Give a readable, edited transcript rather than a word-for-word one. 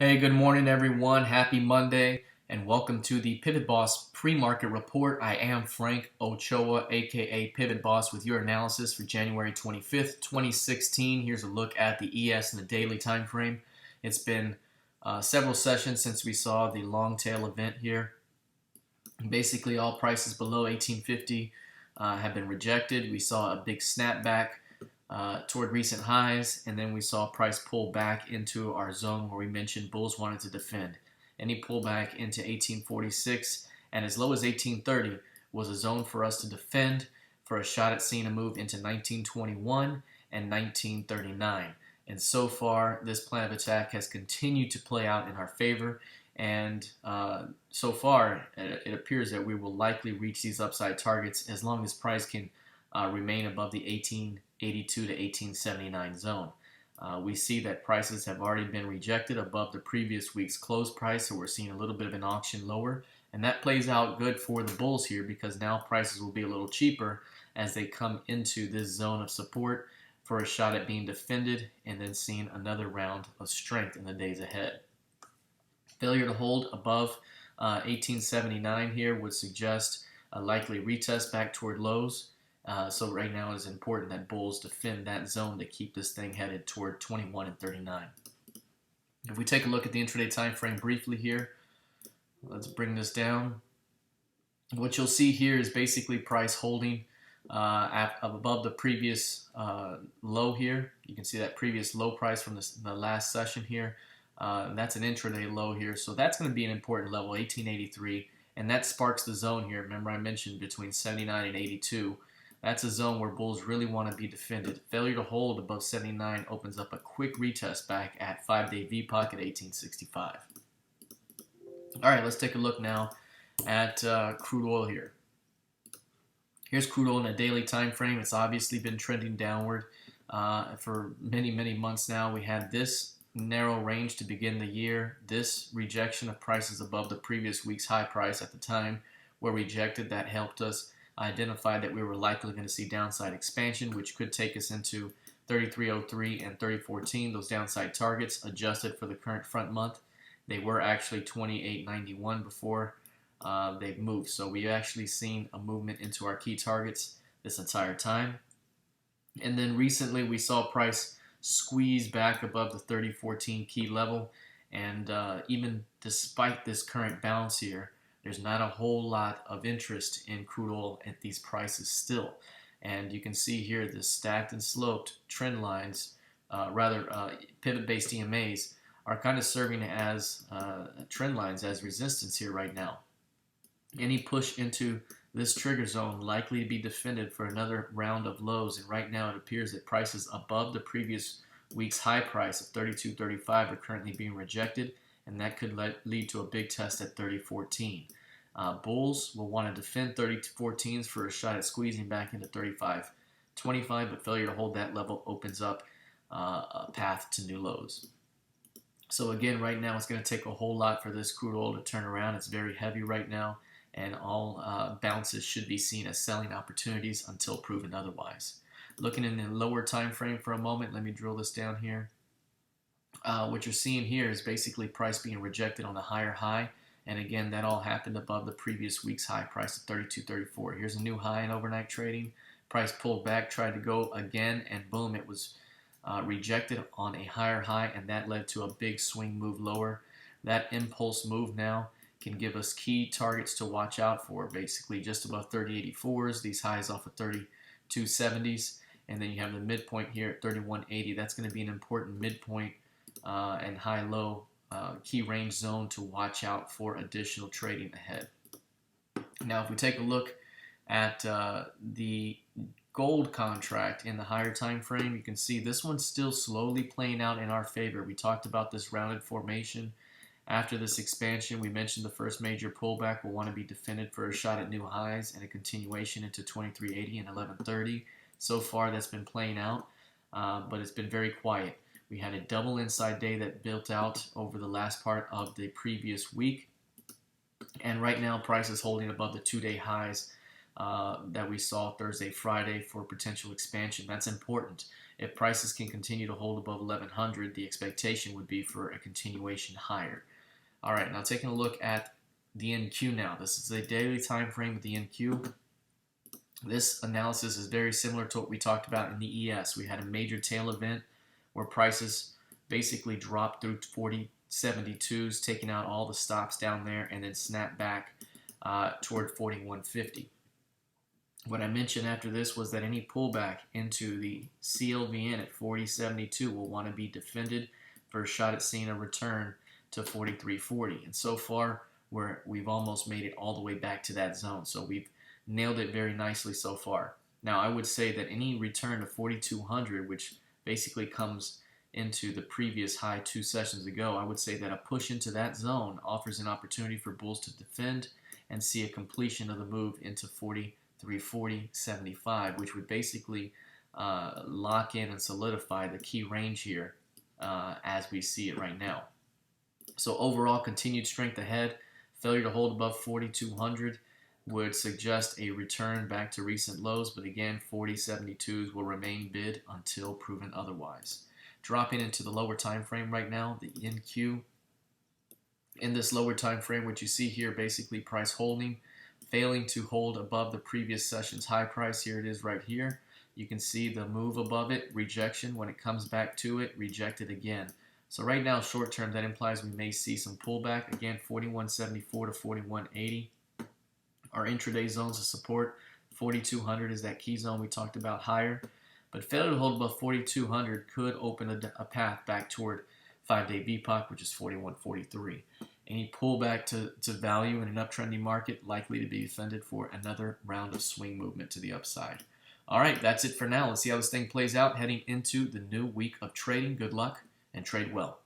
Hey, good morning, everyone. Happy Monday, and welcome to the PivotBoss Pre-Market Report. I am Frank Ochoa, aka PivotBoss, with your analysis for January 25th, 2016. Here's a look at the ES in the daily time frame. It's been several sessions since we saw the long tail event here. Basically, all prices below 1850 have been rejected. We saw a big snapback toward recent highs, and then we saw price pull back into our zone where we mentioned bulls wanted to defend. Any pullback into 1846 and as low as 1830 was a zone for us to defend for a shot at seeing a move into 1921 and 1939. And so far, this plan of attack has continued to play out in our favor. And so far, it appears that we will likely reach these upside targets as long as price can remain above the 1882 to 1879 zone. We see that prices have already been rejected above the previous week's close price, so we're seeing a little bit of an auction lower. And that plays out good for the bulls here because now prices will be a little cheaper as they come into this zone of support for a shot at being defended and then seeing another round of strength in the days ahead. Failure to hold above 1879 here would suggest a likely retest back toward lows. So right now it is important that bulls defend that zone to keep this thing headed toward 21 and 39. If we take a look at the intraday time frame briefly here, let's bring this down. What you'll see here is basically price holding above the previous low here. You can see that previous low price from the last session here. That's an intraday low here, so that's going to be an important level, 1883, and that sparks the zone here. Remember I mentioned between 79 and 82. That's a zone where bulls really want to be defended. Failure to hold above 79 opens up a quick retest back at 5-day VPOC at 1865. All right, let's take a look now at crude oil here. Here's crude oil in a daily time frame. It's obviously been trending downward for many months now. We had this narrow range to begin the year. This rejection of prices above the previous week's high price at the time were rejected. That helped us identify that we were likely going to see downside expansion, which could take us into 3303 and 3014. Those downside targets adjusted for the current front month. They were actually 2891 before they've moved. So we've actually seen a movement into our key targets this entire time. And then recently we saw price squeeze back above the 3014 key level. And even despite this current bounce here, there's not a whole lot of interest in crude oil at these prices still. And you can see here the stacked and sloped trend lines, pivot-based EMAs, are kind of serving as trend lines as resistance here right now. Any push into this trigger zone likely to be defended for another round of lows. And right now it appears that prices above the previous week's high price of 32.35 are currently being rejected, and that could lead to a big test at 30.14. Bulls will want to defend 30.14s for a shot at squeezing back into 35.25, but failure to hold that level opens up a path to new lows. So again, right now it's going to take a whole lot for this crude oil to turn around. It's very heavy right now, and all bounces should be seen as selling opportunities until proven otherwise. Looking in the lower time frame for a moment, let me drill this down here. What you're seeing here is basically price being rejected on a higher high, and again that all happened above the previous week's high price of 32.34. Here's a new high in overnight trading. Price pulled back, tried to go again, and boom, it was rejected on a higher high, and that led to a big swing move lower. That impulse move now can give us key targets to watch out for, basically just above 30.84s, these highs off of 32.70s, and then you have the midpoint here at 31.80. That's going to be an important midpoint and high-low key range zone to watch out for additional trading ahead. Now, if we take a look at the gold contract in the higher time frame, you can see this one's still slowly playing out in our favor. We talked about this rounded formation. After this expansion, we mentioned the first major pullback will want to be defended for a shot at new highs and a continuation into 23.80 and 11.30. So far, that's been playing out, but it's been very quiet. We had a double inside day that built out over the last part of the previous week. And right now, price is holding above the 2-day highs that we saw Thursday, Friday for potential expansion. That's important. If prices can continue to hold above 1100, the expectation would be for a continuation higher. All right, now taking a look at the NQ now. This is a daily time frame of the NQ. This analysis is very similar to what we talked about in the ES. We had a major tail event where prices basically dropped through 40.72s, taking out all the stops down there, and then snapped back toward 41.50. What I mentioned after this was that any pullback into the CLVN at 40.72 will want to be defended for a shot at seeing a return to 43.40. And so far, we've almost made it all the way back to that zone. So we've nailed it very nicely so far. Now, I would say that any return to 4,200, which basically comes into the previous high 2 sessions ago, I would say that a push into that zone offers an opportunity for bulls to defend and see a completion of the move into 43.40.75, which would basically lock in and solidify the key range here as we see it right now. So overall, continued strength ahead. Failure to hold above 4,200 would suggest a return back to recent lows, but again, 40.72s will remain bid until proven otherwise. Dropping into the lower time frame right now, the NQ. In this lower time frame, what you see here, basically price holding, failing to hold above the previous session's high price. Here it is right here. You can see the move above it, rejection. When it comes back to it, rejected again. So right now, short term, that implies we may see some pullback. Again, 41.74 to 41.80. Our intraday zones of support, 4,200 is that key zone we talked about higher. But failure to hold above 4,200 could open a path back toward 5-day VPOC, which is 41.43. Any pullback to value in an uptrending market likely to be defended for another round of swing movement to the upside. All right, that's it for now. Let's see how this thing plays out heading into the new week of trading. Good luck and trade well.